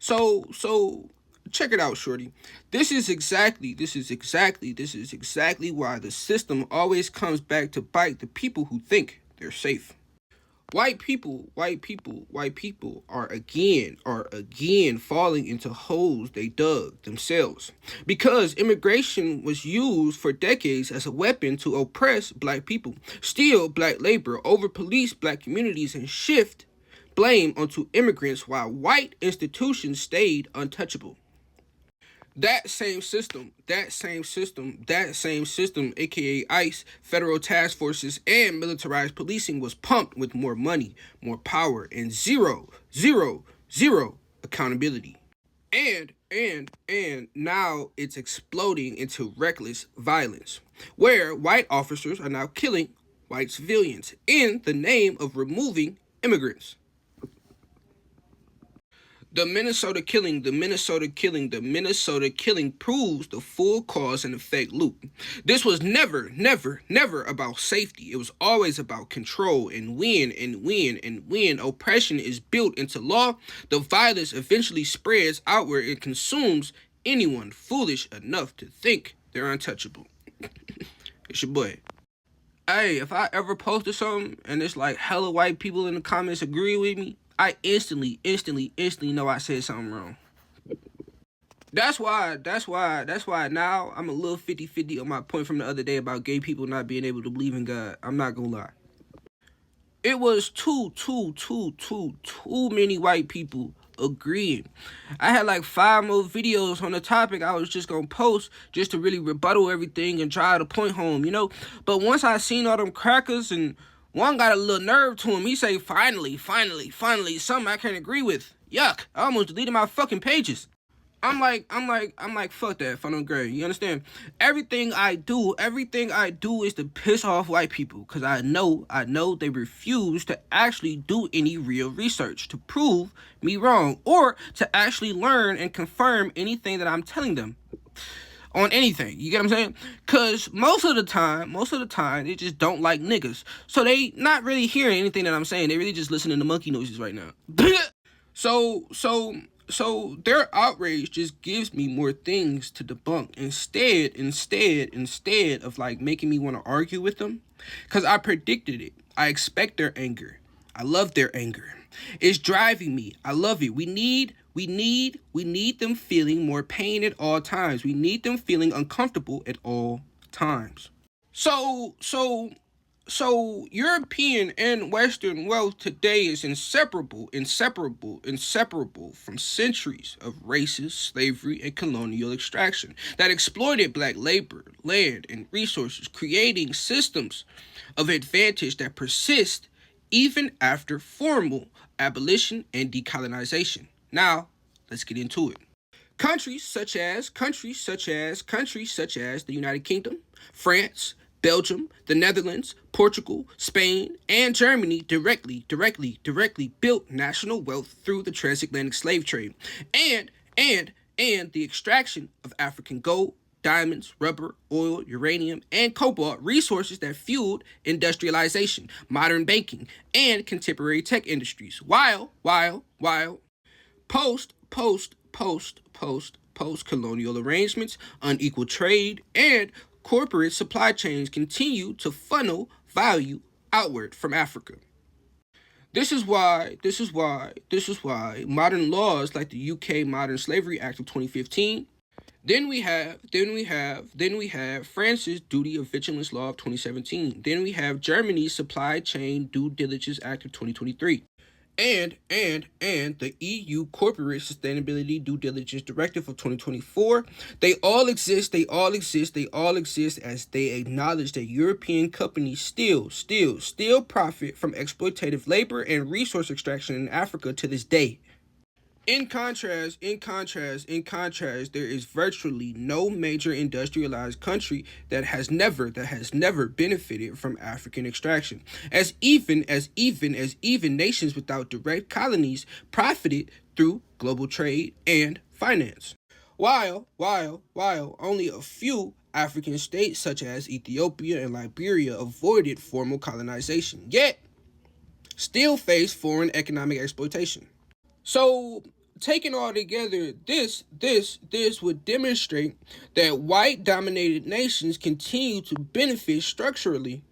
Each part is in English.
So check it out, shorty. This is exactly why the system always comes back to bite the people who think they're safe. White people are again falling into holes they dug themselves. Because immigration was used for decades as a weapon to oppress black people, steal black labor, over police black communities, and shift blame onto immigrants while white institutions stayed untouchable. That same system, aka ICE, federal task forces, and militarized policing was pumped with more money, more power, and zero accountability. And now it's exploding into reckless violence, where white officers are now killing white civilians in the name of removing immigrants. The Minnesota killing proves the full cause and effect loop. This was never about safety. It was always about control, and when oppression is built into law, the violence eventually spreads outward and consumes anyone foolish enough to think they're untouchable. It's your boy. Hey, if I ever posted something and it's like hella white people in the comments agree with me, I instantly know I said something wrong. That's why now I'm a little 50-50 on my point from the other day about gay people not being able to believe in God. I'm not gonna lie. It was too many white people agreeing. I had like 5 more videos on the topic I was just gonna post just to really rebuttal everything and drive the point home, But once I seen all them crackers and one got a little nerve to him, he say, finally, something I can't agree with. Yuck, I almost deleted my fucking pages. I'm like, fuck that, fun and gray. You understand? Everything I do is to piss off white people, because I know they refuse to actually do any real research to prove me wrong, or to actually learn and confirm anything that I'm telling them on anything. You get what I'm saying? Because most of the time, they just don't like niggas. So they not really hearing anything that I'm saying. They really just listening to monkey noises right now. So their outrage just gives me more things to debunk instead of like making me want to argue with them. Because I predicted it. I expect their anger. I love their anger. It's driving me. I love it. We need them feeling more pain at all times. We need them feeling uncomfortable at all times. So European and Western wealth today is inseparable from centuries of racist slavery and colonial extraction that exploited black labor, land, and resources, creating systems of advantage that persist even after formal abolition and decolonization. Now, let's get into it. Countries such as the United Kingdom, France, Belgium, the Netherlands, Portugal, Spain, and Germany directly built national wealth through the transatlantic slave trade and the extraction of African gold, diamonds, rubber, oil, uranium, and cobalt, resources that fueled industrialization, modern banking, and contemporary tech industries. While post-colonial arrangements, unequal trade, and corporate supply chains continue to funnel value outward from Africa. This is why modern laws like the UK Modern Slavery Act of 2015. Then we have France's Duty of Vigilance Law of 2017. Then we have Germany's Supply Chain Due Diligence Act of 2023. And the EU Corporate Sustainability Due Diligence Directive of 2024. They all exist as they acknowledge that European companies still profit from exploitative labor and resource extraction in Africa to this day. In contrast, there is virtually no major industrialized country that has never benefited from African extraction, as even nations without direct colonies profited through global trade and finance. While only a few African states such as Ethiopia and Liberia avoided formal colonization, yet still face foreign economic exploitation. So taken all together, this would demonstrate that white-dominated nations continue to benefit structurally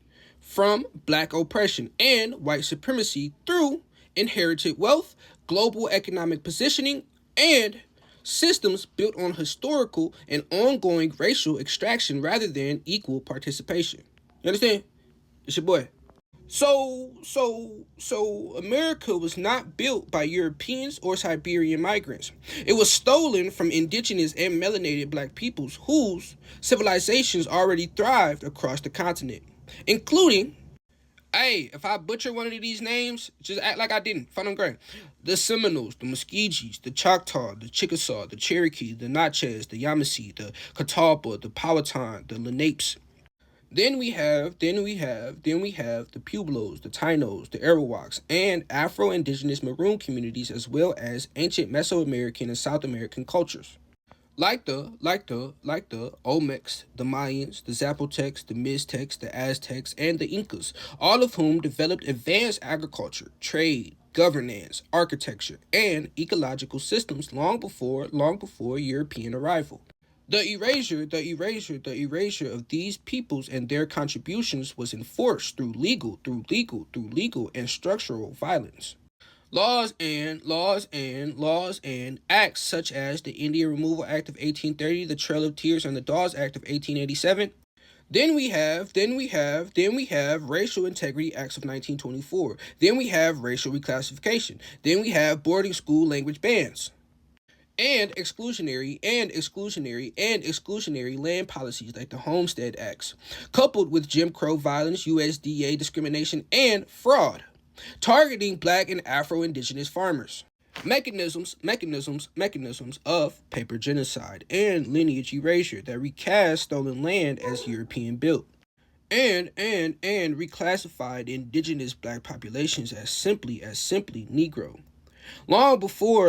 from black oppression and white supremacy through inherited wealth, global economic positioning, and systems built on historical and ongoing racial extraction rather than equal participation. You understand? It's your boy. So America was not built by Europeans or Siberian migrants. It was stolen from indigenous and melanated black peoples whose civilizations already thrived across the continent, including, hey, if I butcher one of these names, just act like I didn't. Fun and great. The Seminoles, the Muskegees, the Choctaw, the Chickasaw, the Cherokee, the Natchez, the Yamasee, the Catawba, the Powhatan, the Lenapes. Then we have the Pueblos, the Tainos, the Arawaks, and Afro-Indigenous Maroon communities, as well as ancient Mesoamerican and South American cultures. Like the Olmecs, the Mayans, the Zapotecs, the Mixtecs, the Aztecs, and the Incas, all of whom developed advanced agriculture, trade, governance, architecture, and ecological systems long before European arrival. The erasure of these peoples and their contributions was enforced through legal and structural violence. Laws and acts such as the Indian Removal Act of 1830, the Trail of Tears, and the Dawes Act of 1887. Then we have Racial Integrity Acts of 1924. Then we have racial reclassification. Then we have boarding school language bans and exclusionary land policies like the Homestead Acts, coupled with Jim Crow violence, USDA discrimination, and fraud, targeting black and Afro-Indigenous farmers. Mechanisms of paper genocide and lineage erasure that recast stolen land as European built. And reclassified indigenous black populations as simply Negro. Long before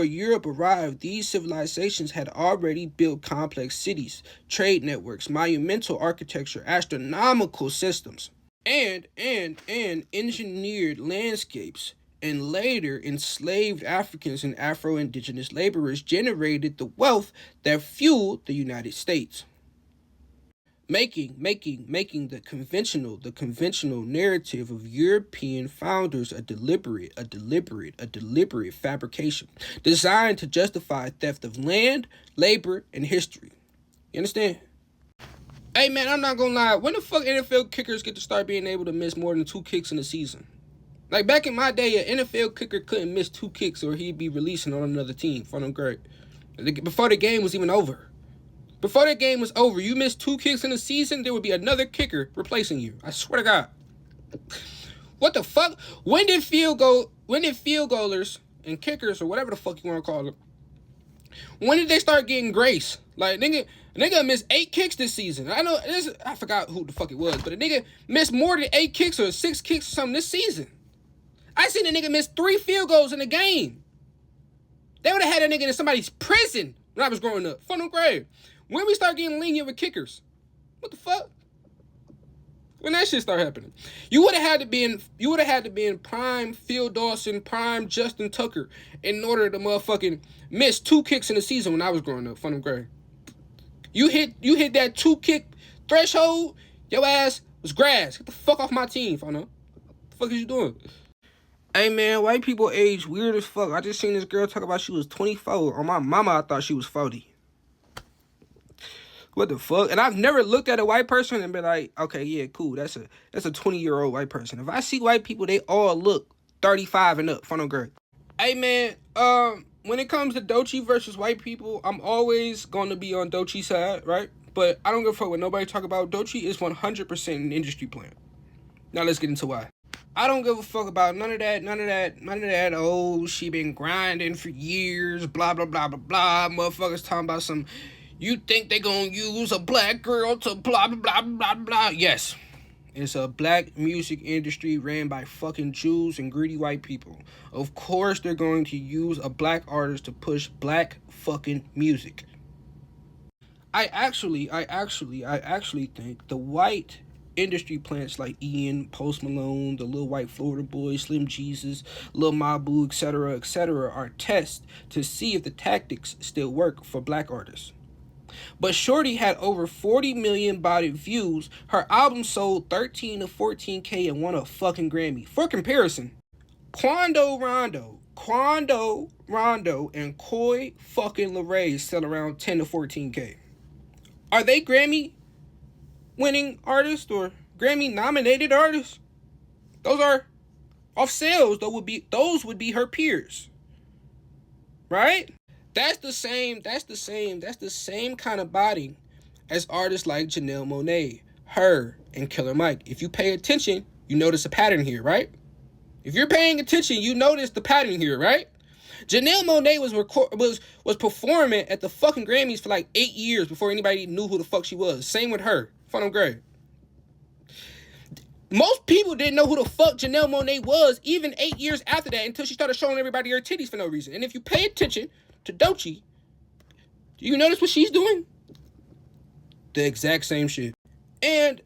Europe arrived, these civilizations had already built complex cities, trade networks, monumental architecture, astronomical systems, and engineered landscapes, and later enslaved Africans and Afro-Indigenous laborers generated the wealth that fueled the United States. Making the conventional narrative of European founders a deliberate fabrication designed to justify theft of land, labor, and history. You understand? Hey man, I'm not gonna lie. When the fuck NFL kickers get to start being able to miss more than 2 kicks in a season? Like back in my day, an NFL kicker couldn't miss 2 kicks or he'd be releasing on another team. Fun and great. Before the game was even over. Before that game was over, you missed 2 kicks in the season, there would be another kicker replacing you. I swear to God. What the fuck? When did field goalers and kickers or whatever the fuck you want to call them, when did they start getting grace? Like nigga missed 8 kicks this season. I forgot who the fuck it was, but a nigga missed more than 8 kicks or 6 kicks or something this season. I seen a nigga miss 3 field goals in a game. They would have had a nigga in somebody's prison when I was growing up. Fun and grave. When we start getting lenient with kickers? What the fuck? When that shit start happening? You would have had to be in prime Phil Dawson, prime Justin Tucker in order to motherfucking miss 2 kicks in the season when I was growing up. Fun and grave. You hit that 2 kick threshold, your ass was grass. Get the fuck off my team, Fano. What the fuck is you doing? Hey man, white people age weird as fuck. I just seen this girl talk about she was 24. On my mama, I thought she was 40. What the fuck? And I've never looked at a white person and been like, okay, yeah, cool. That's a 20-year-old white person. If I see white people, they all look 35 and up. Fun or great. Hey man, when it comes to Doechii versus white people, I'm always gonna be on Doechii's side, right? But I don't give a fuck what nobody talk about. Doechii is 100% an industry plant. Now let's get into why. I don't give a fuck about none of that. Oh, she been grinding for years, blah, blah, blah, blah, blah. Motherfuckers talking about some, you think they gonna use a black girl to blah, blah, blah, blah, blah. Yes, it's a black music industry ran by fucking Jews and greedy white people. Of course they're going to use a black artist to push black fucking music. I actually think the white industry plants like Ian, Post Malone, the Lil White Florida Boy, Slim Jesus, Lil Mabu, etc., are tests to see if the tactics still work for black artists. But Shorty had over 40 million bodied views. Her album sold 13 to 14K and won a fucking Grammy. For comparison, Quando Rondo, and Coy fucking LeRae sell around 10 to 14K. Are they Grammy winning artists or Grammy nominated artists? Those are off sales. Those would be her peers. Right? That's the same kind of body as artists like Janelle Monáe, her, and Killer Mike. If you pay attention, you notice a pattern here, right? If you're paying attention, you notice the pattern here, right? Janelle Monáe was performing at the fucking Grammys for like 8 years before anybody knew who the fuck she was. Same with her. Fun and Gray. Most people didn't know who the fuck Janelle Monáe was even 8 years after that until she started showing everybody her titties for no reason. And if you pay attention to Doechii, do you notice what she's doing? The exact same shit. And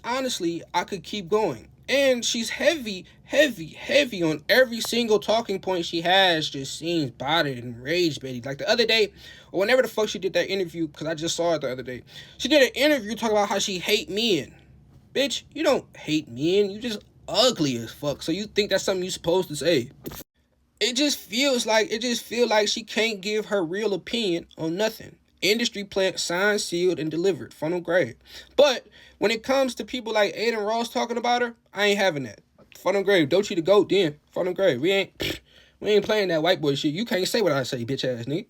honestly, I could keep going. And she's heavy on every single talking point she has. Just seems bothered and rage baity. Like the other day, or whenever the fuck she did that interview, because I just saw it the other day. She did an interview talking about how she hate men. Bitch, you don't hate men. You just ugly as fuck. So you think that's something you're supposed to say. It just feels like she can't give her real opinion on nothing. Industry plant signed, sealed, and delivered. Funnel grade. But when it comes to people like Aiden Ross talking about her, I ain't having that. Funnel grade. Doechii the GOAT then. Funnel grade. We ain't playing that white boy shit. You can't say what I say, bitch ass nigga.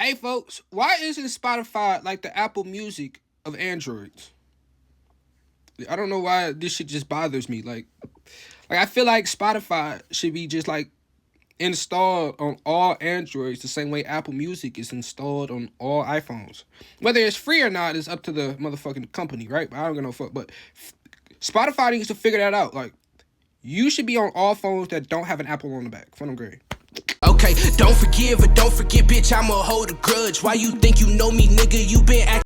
Hey folks, why isn't Spotify like the Apple Music of Androids? I don't know why this shit just bothers me. Like I feel like Spotify should be just like installed on all Androids the same way Apple Music is installed on all iPhones. Whether it's free or not is up to the motherfucking company, right? But I don't give no fuck. But Spotify needs to figure that out. Like, you should be on all phones that don't have an Apple on the back. Fun and great. Okay, don't forgive or don't forget, bitch, I'ma hold a grudge. Why you think you know me, nigga? You been acting